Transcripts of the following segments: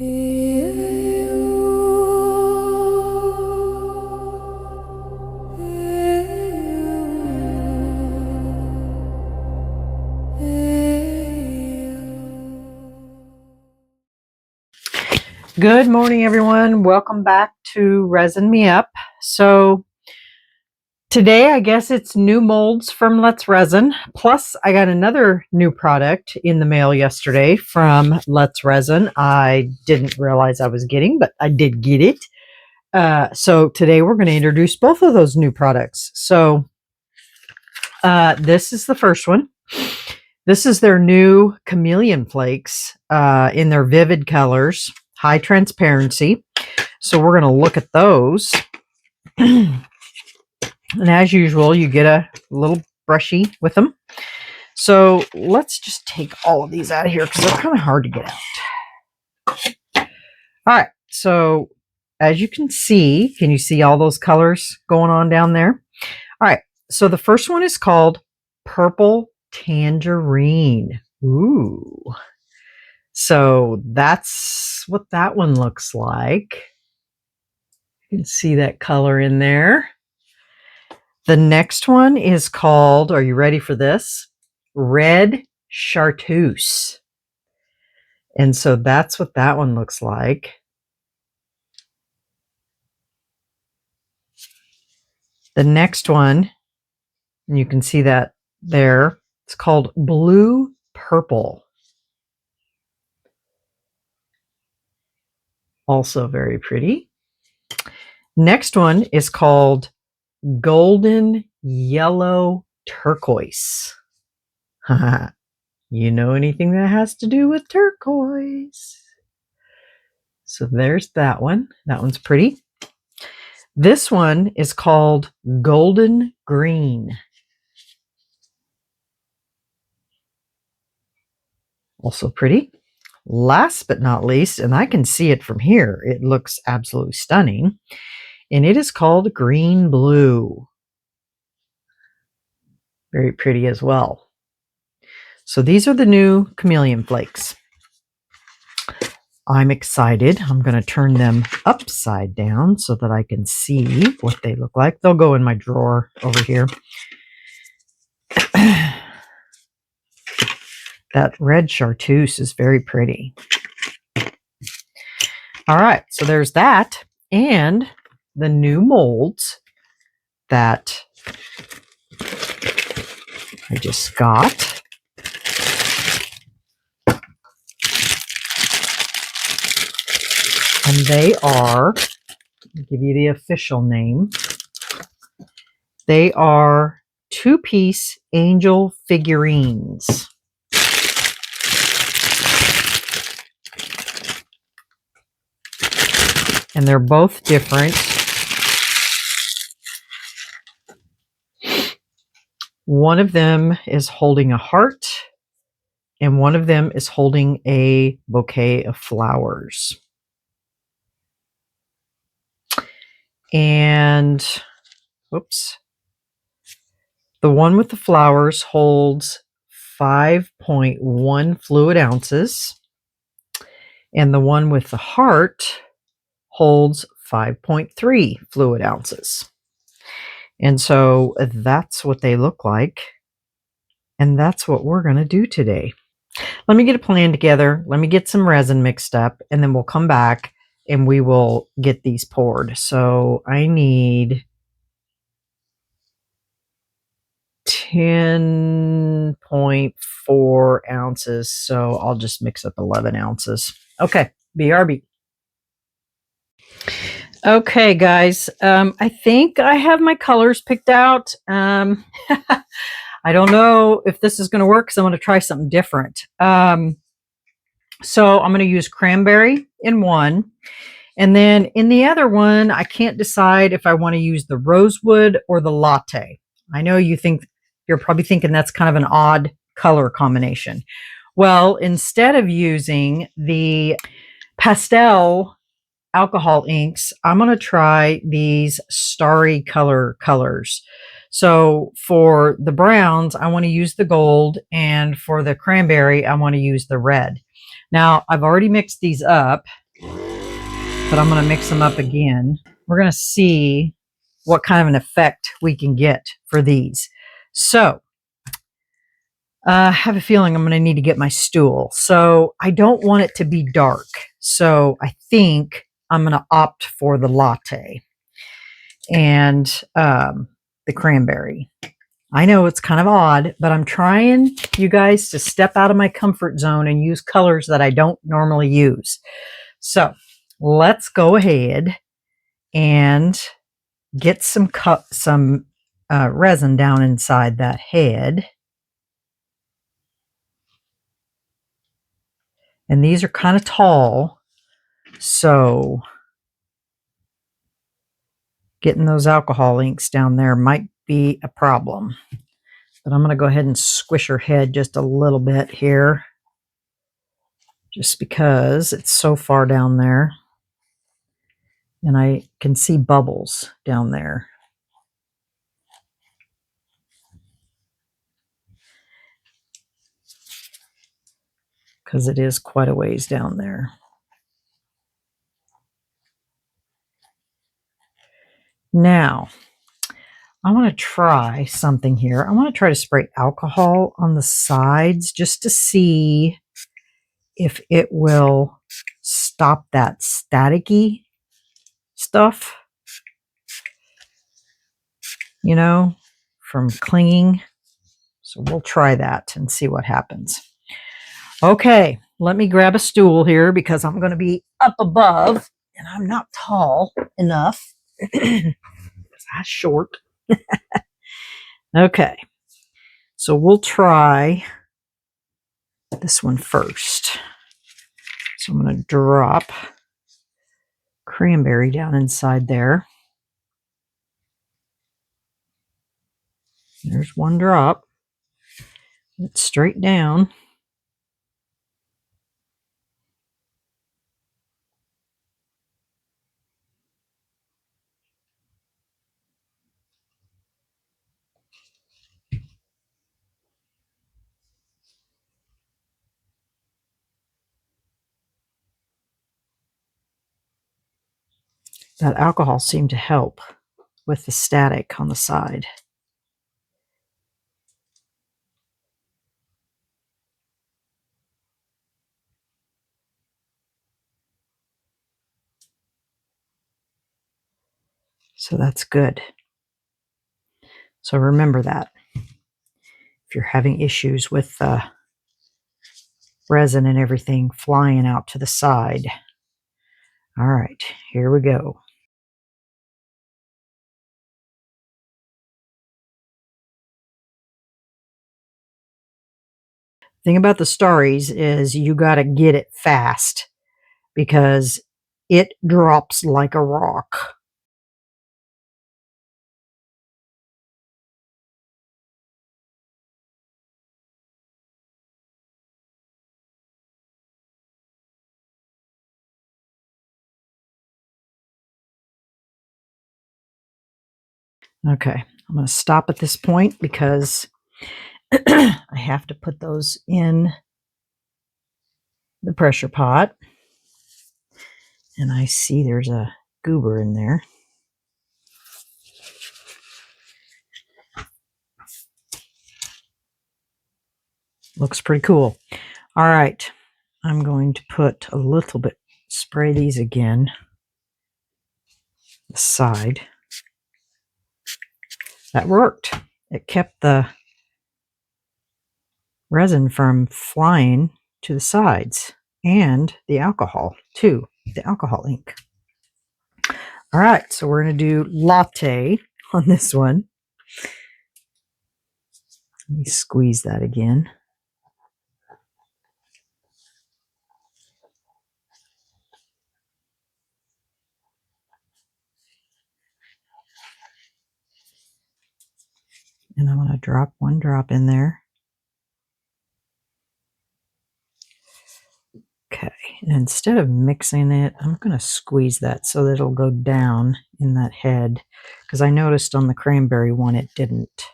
Good morning, everyone. Welcome back to Resin Me Up. So today, I guess it's new molds from Let's Resin. Plus, I got another new product in the mail yesterday from Let's Resin. I didn't realize I was getting, but I did get it. So today we're going to introduce both of those new products. So this is the first one. This is their new chameleon flakes in their vivid colors. High transparency. So we're going to look at those. And as usual, you get a little brushy with them. So let's just take all of these out of here because they're kind of hard to get out. All right. So as you can you see all those colors going on down there? All right. So the first one is called Purple Tangerine. Ooh. So that's what that one looks like. You can see that color in there. The next one is called, are you ready for this? Red Chartreuse. And so that's what that one looks like. The next one, and you can see that there, it's called Blue Purple. Also very pretty. Next one is called Golden Yellow Turquoise. You know anything that has to do with turquoise. So there's that one. That one's pretty. This one is called Golden Green. Also pretty. Last but not least, and I can see it from here, it looks absolutely stunning, and it is called Green Blue. Very pretty as well. So these are the new chameleon flakes. I'm excited. I'm going to turn them upside down so that I can see what they look like. They'll go in my drawer over here. That red chartreuse is very pretty. All right, so there's that. And the new molds that I just got. And they are, I'll give you the official name. They are 2-piece angel figurines. And they're both different. One of them is holding a heart, and one of them is holding a bouquet of flowers. And, oops, the one with the flowers holds 5.1 fluid ounces, and the one with the heart holds 5.3 fluid ounces. And so that's what they look like. And that's what we're going to do today. Let me get a plan together. Let me get some resin mixed up, and then we'll come back and we will get these poured. So I need 10.4 ounces. So I'll just mix up 11 ounces. Okay, BRB. Okay, guys, I think I have my colors picked out. I don't know if this is going to work because I want to try something different. So I'm going to use cranberry in one. And then in the other one, I can't decide if I want to use the rosewood or the latte. I know you're probably thinking that's kind of an odd color combination. Well, instead of using the pastel alcohol inks, I'm going to try these starry colors. So for the browns, I want to use the gold, and for the cranberry, I want to use the red. Now, I've already mixed these up, but I'm going to mix them up again. We're going to see what kind of an effect we can get for these. So I have a feeling I'm going to need to get my stool. So I don't want it to be dark. So I think I'm going to opt for the latte and the cranberry. I know it's kind of odd, but I'm trying, you guys, to step out of my comfort zone and use colors that I don't normally use. So let's go ahead and get some resin down inside that head. And these are kind of tall, so getting those alcohol inks down there might be a problem. But I'm going to go ahead and squish her head just a little bit here, just because it's so far down there. And I can see bubbles down there. Because it is quite a ways down there. Now, I want to try something here. I want to try to spray alcohol on the sides just to see if it will stop that staticky stuff, you know, from clinging. So we'll try that and see what happens. Okay, let me grab a stool here because I'm going to be up above and I'm not tall enough because I'm short. Okay, so we'll try this one first. So I'm going to drop cranberry down inside there. There's one drop. It's straight down. That alcohol seemed to help with the static on the side. So that's good. So remember that. If you're having issues with resin and everything flying out to the side. All right, here we go. Thing about the Starries is you got to get it fast because it drops like a rock. Okay, I'm going to stop at this point because I have to put those in the pressure pot. And I see there's a goober in there. Looks pretty cool. All right, I'm going to put a little bit, spray these again, the side. That worked. It kept the resin from flying to the sides and the alcohol too, the alcohol ink. All right, so we're going to do latte on this one. Let me squeeze that again. And I'm going to drop one drop in there. Okay, and instead of mixing it, I'm going to squeeze that so that it'll go down in that head, because I noticed on the cranberry one it didn't.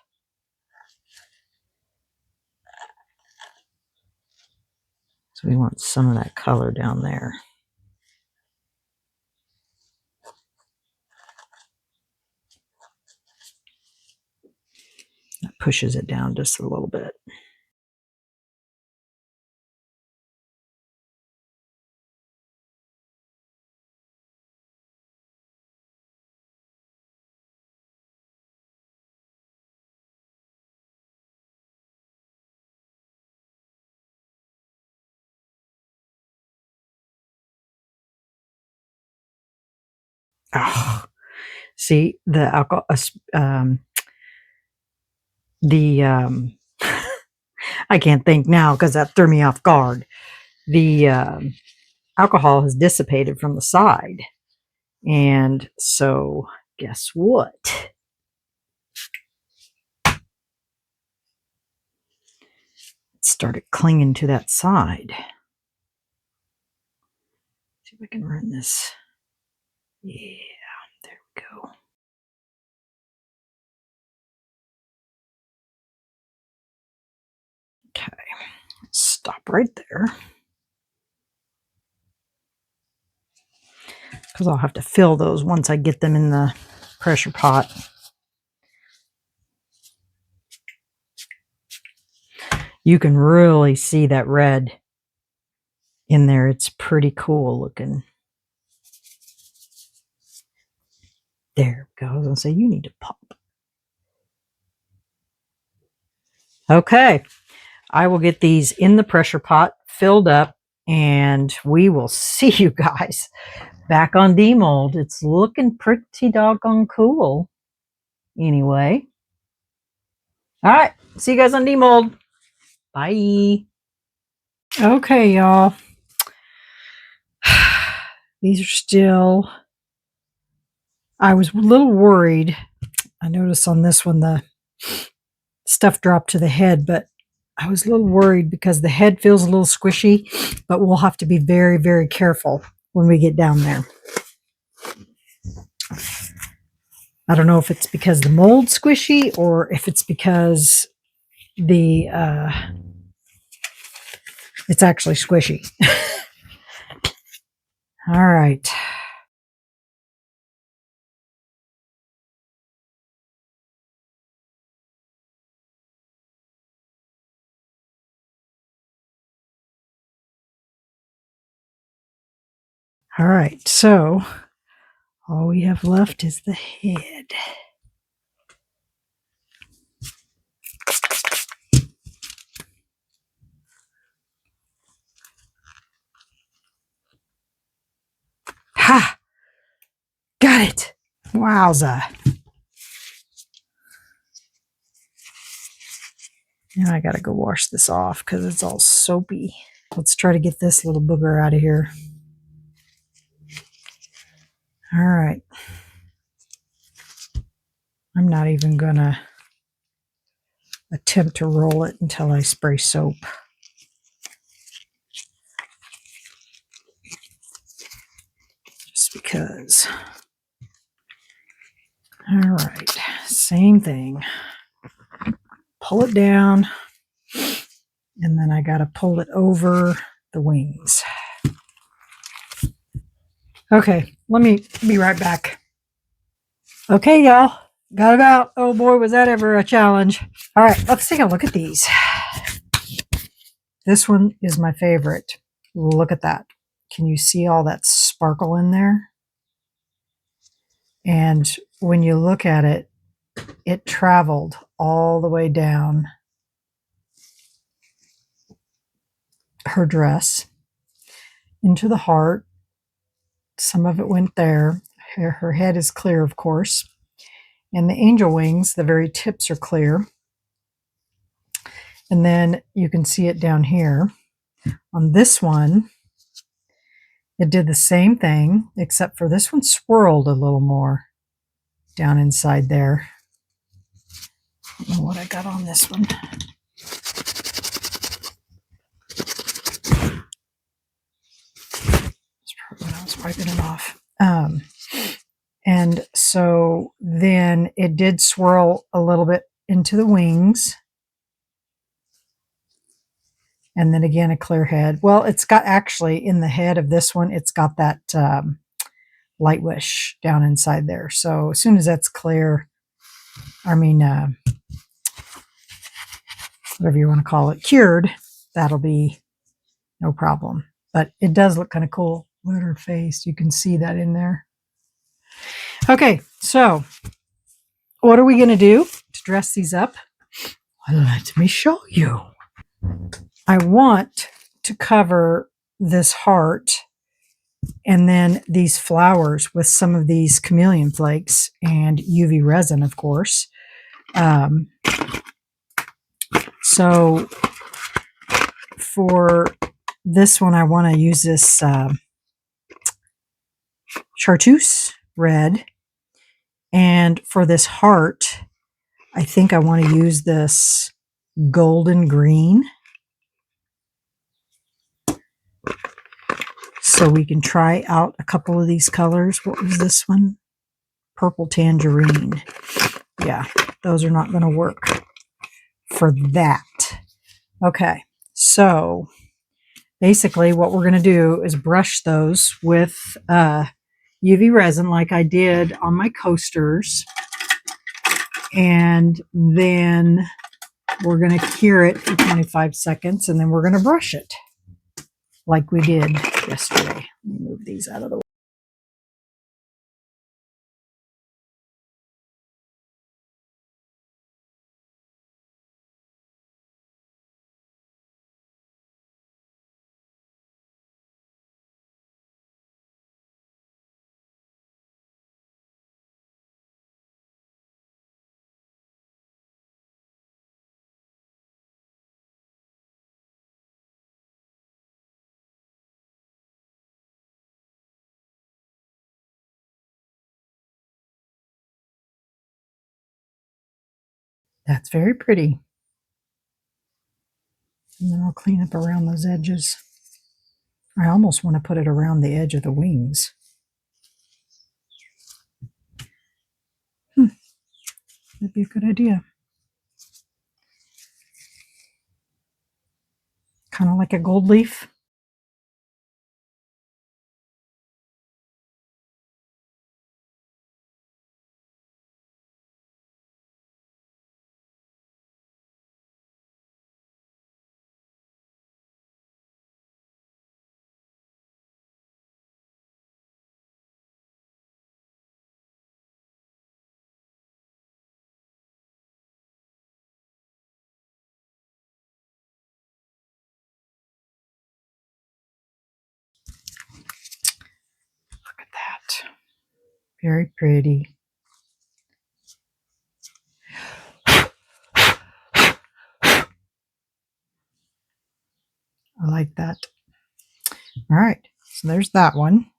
So we want some of that color down there. pushes it down just a little bit. Oh, see the alcohol, I can't think now because that threw me off guard. The alcohol has dissipated from the side. And so guess what? It started clinging to that side. See if I can run this. Yeah, there we go. Okay, stop right there. Because I'll have to fill those once I get them in the pressure pot. You can really see that red in there. It's pretty cool looking. There we go. I was going to say, you need to pop. Okay, I will get these in the pressure pot filled up, and we will see you guys back on demold. It's looking pretty doggone cool. Anyway. All right, see you guys on demold. Bye. Okay, y'all. These are still, I was a little worried. I noticed on this one the stuff dropped to the head, but I was a little worried because the head feels a little squishy, but we'll have to be very, very careful when we get down there. I don't know if it's because the mold's squishy or if it's because the it's actually squishy. All right. All right, so all we have left is the head. Ha! Got it! Wowza. Now I gotta go wash this off because it's all soapy. Let's try to get this little booger out of here. All right. I'm not even gonna attempt to roll it until I spray soap. Just because. All right, same thing. Pull it down, and then I gotta pull it over the wings. Okay, let me be right back. Okay, y'all, got it out. Oh boy, was that ever a challenge. All right, let's take a look at these. This one is my favorite. Look at that. Can you see all that sparkle in there? And when you look at it, it traveled all the way down her dress into the heart. Some of it went there. Her head is clear, of course. And the angel wings, the very tips are clear. And then you can see it down here. On this one, it did the same thing, except for this one swirled a little more down inside there. I don't know what I got on this one. That's probably when I was wiping it off. And so then it did swirl a little bit into the wings. And then again, a clear head. Well, it's got actually in the head of this one, it's got that light wish down inside there. So as soon as that's clear, I mean, whatever you want to call it, cured, that'll be no problem. But it does look kind of cool. Look at her face. You can see that in there. Okay, so what are we going to do to dress these up? Let me show you. I want to cover this heart and then these flowers with some of these chameleon flakes and UV resin, of course. So for this one, I want to use this chartreuse red. And for this heart, I think I want to use this golden green. So we can try out a couple of these colors. What was this one? Purple tangerine. Yeah, those are not going to work for that. Okay, so basically what we're going to do is brush those with UV resin like I did on my coasters. And then we're going to cure it for 25 seconds and then we're going to brush it like we did yesterday. Let me move these out of the way. That's very pretty. And then I'll clean up around those edges. I almost want to put it around the edge of the wings. That'd be a good idea. Kind of like a gold leaf. Look at that. Very pretty. I like that. All right, so there's that one.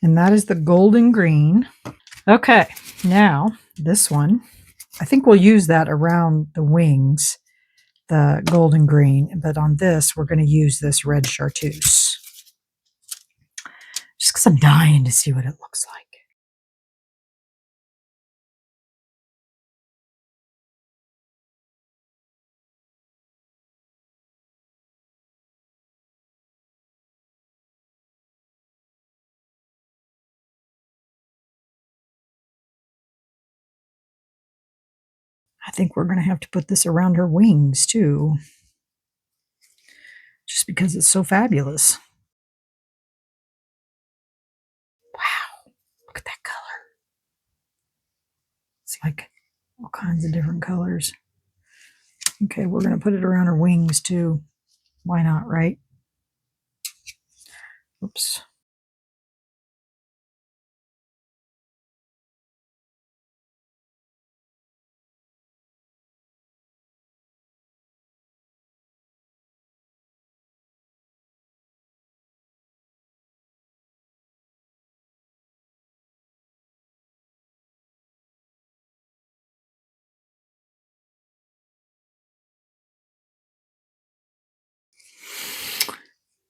And that is the golden green. Okay, now this one. I think we'll use that around the wings, the golden green. But on this, we're going to use this red chartreuse. Just because I'm dying to see what it looks like. I think we're going to have to put this around her wings too, just because it's so fabulous. Wow, look at that color. It's like all kinds of different colors. Okay, we're going to put it around her wings too. Why not, right? Oops.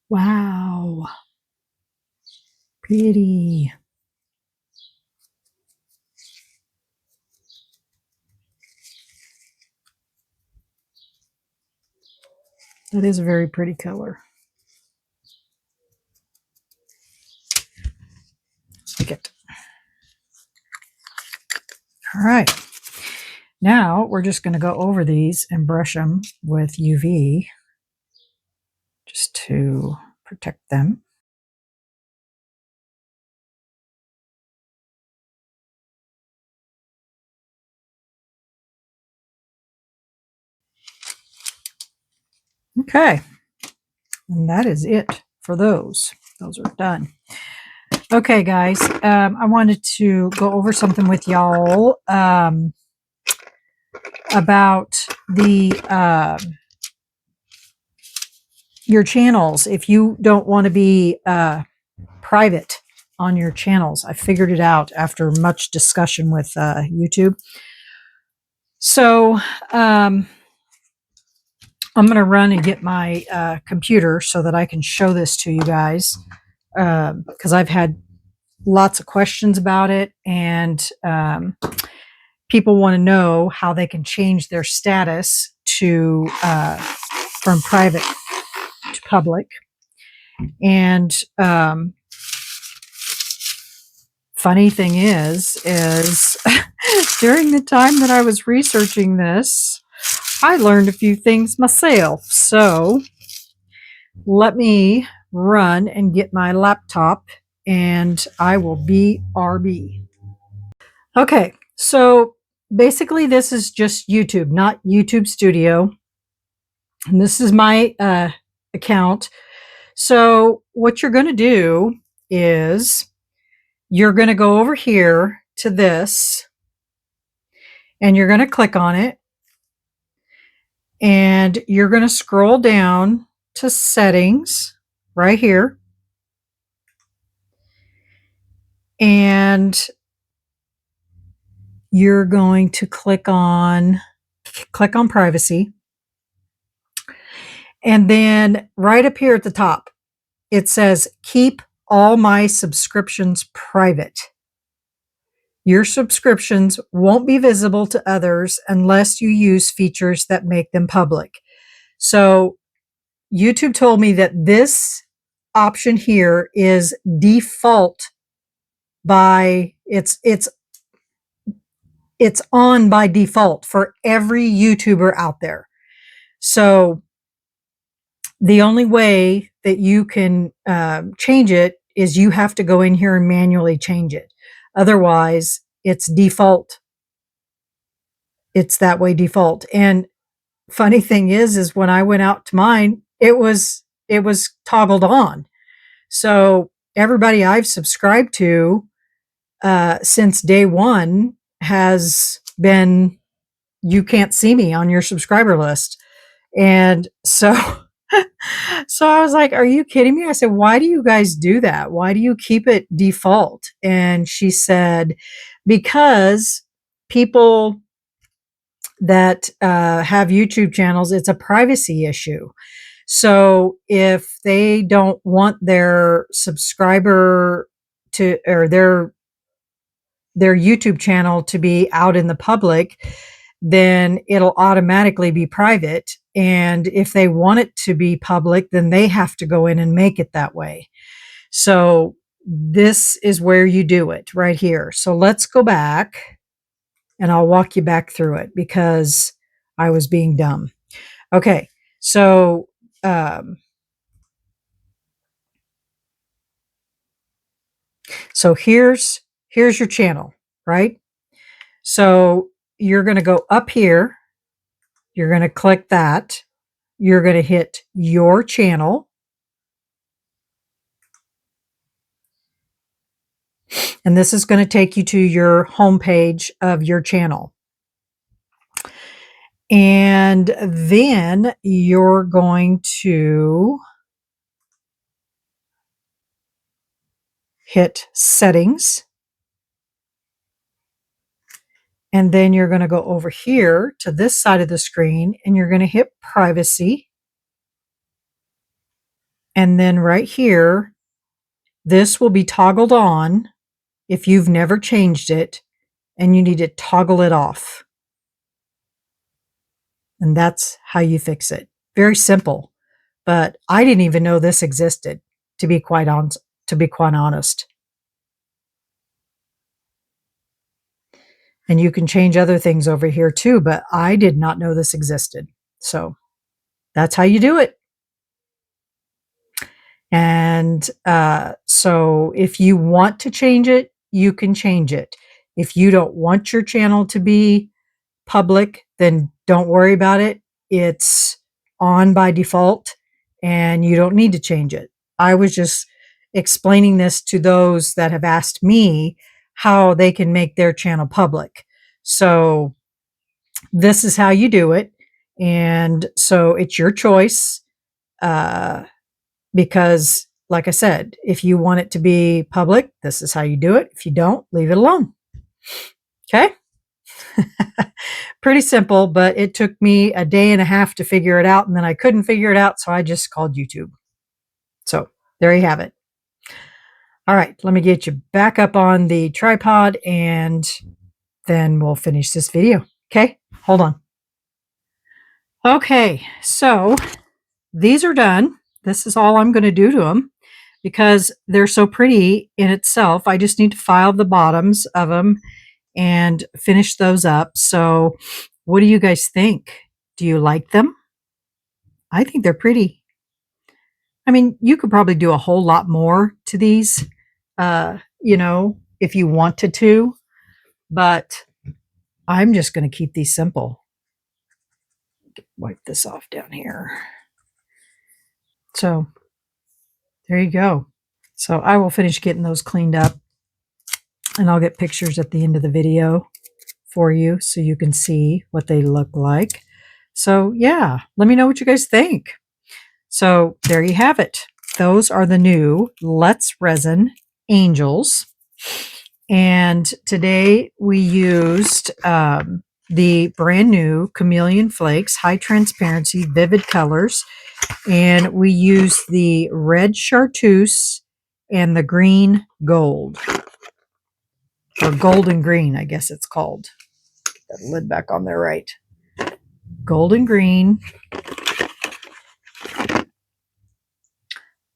Wow. Pretty. That is a very pretty color. Like it. All right. Now we're just going to go over these and brush them with UV just to protect them. Okay, and that is it for those. Those are done. Okay, guys, I wanted to go over something with y'all about the your channels. If you don't want to be private on your channels, I figured it out after much discussion with YouTube. So I'm going to run and get my computer so that I can show this to you guys, because I've had lots of questions about it, and people want to know how they can change their status to from private to public. And funny thing is during the time that I was researching this, I learned a few things myself. So let me run and get my laptop, and I will be RB. Okay, so basically this is just YouTube, not YouTube Studio. And this is my account. So what you're going to do is you're going to go over here to this, and you're going to click on it, and you're going to scroll down to settings right here, and you're going to click on privacy, and then right up here at the top it says keep all my subscriptions private. Your subscriptions won't be visible to others unless you use features that make them public. So YouTube told me that this option here is default by it's on by default for every YouTuber out there. So the only way that you can change it is you have to go in here and manually change it. Otherwise, it's default. It's that way default. And funny thing is when I went out to mine, it was toggled on. So everybody I've subscribed to since day one has been, you can't see me on your subscriber list. And so so I was like, are you kidding me? I said, why do you guys do that? Why do you keep it default? And she said, because people that have YouTube channels, it's a privacy issue. So if they don't want their subscriber to, or their YouTube channel to be out in the public, then it'll automatically be private. And if they want it to be public, then they have to go in and make it that way. So this is where you do it right here. So let's go back and I'll walk you back through it because I was being dumb. Okay. So, here's your channel, right? So you're going to go up here. You're going to click that. You're going to hit your channel. And this is going to take you to your homepage of your channel. And then you're going to hit settings. And then you're going to go over here to this side of the screen and you're going to hit privacy. And then right here, this will be toggled on if you've never changed it, and you need to toggle it off. And that's how you fix it. Very simple. But I didn't even know this existed, to be quite honest. And you can change other things over here too, but I did not know this existed. So that's how you do it. And so if you want to change it, you can change it. If you don't want your channel to be public, then don't worry about it. It's on by default and you don't need to change it. I was just explaining this to those that have asked me how they can make their channel public. So this is how you do it. And so it's your choice. Because like I said, if you want it to be public, this is how you do it. If you don't, leave it alone. Okay. Pretty simple, but it took me a day and a half to figure it out. And then I couldn't figure it out. So I just called YouTube. So there you have it. All right. Let me get you back up on the tripod and then we'll finish this video. Okay. Hold on. Okay. So these are done. This is all I'm going to do to them because they're so pretty in itself. I just need to file the bottoms of them and finish those up. So what do you guys think? Do you like them? I think they're pretty. I mean, you could probably do a whole lot more to these, if you wanted to, but I'm just going to keep these simple. Wipe this off down here. So there you go. So I will finish getting those cleaned up and I'll get pictures at the end of the video for you so you can see what they look like. So yeah, let me know what you guys think. So there you have it. Those are the new Let's Resin Angels. And today we used the brand new Chameleon Flakes, high transparency, vivid colors. And we used the red chartreuse and the green gold. Or golden green, I guess it's called. Get that lid back on there right. Golden green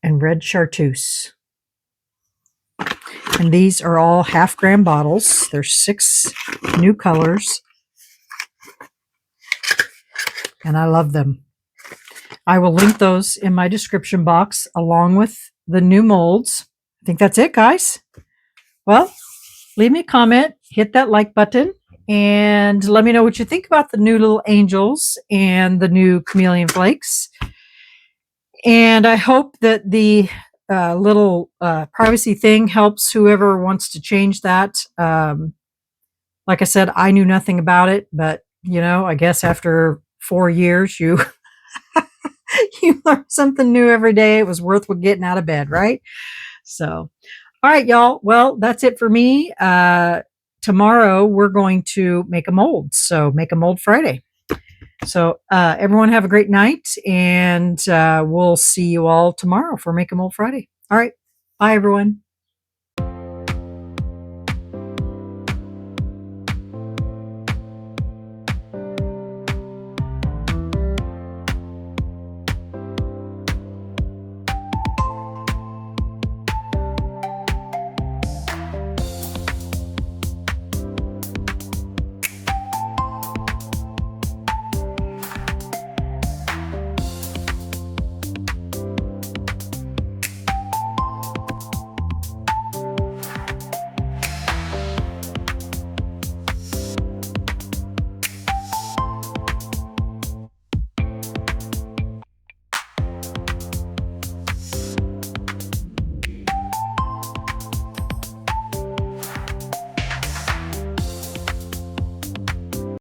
and red chartreuse. And these are all half-gram bottles. There's 6 new colors. And I love them. I will link those in my description box along with the new molds. I think that's it, guys. Well, leave me a comment, hit that like button, and let me know what you think about the new little angels and the new Chameleon Flakes. And I hope that the little privacy thing helps whoever wants to change that. Like I said, I knew nothing about it, but I guess after 4 years, you you learn something new every day. It was worth getting out of bed, right? So, all right, y'all. Well, that's it for me. Tomorrow we're going to make a mold. So make a mold Friday. So everyone have a great night, and we'll see you all tomorrow for Make a Mold Friday. All right. Bye, everyone.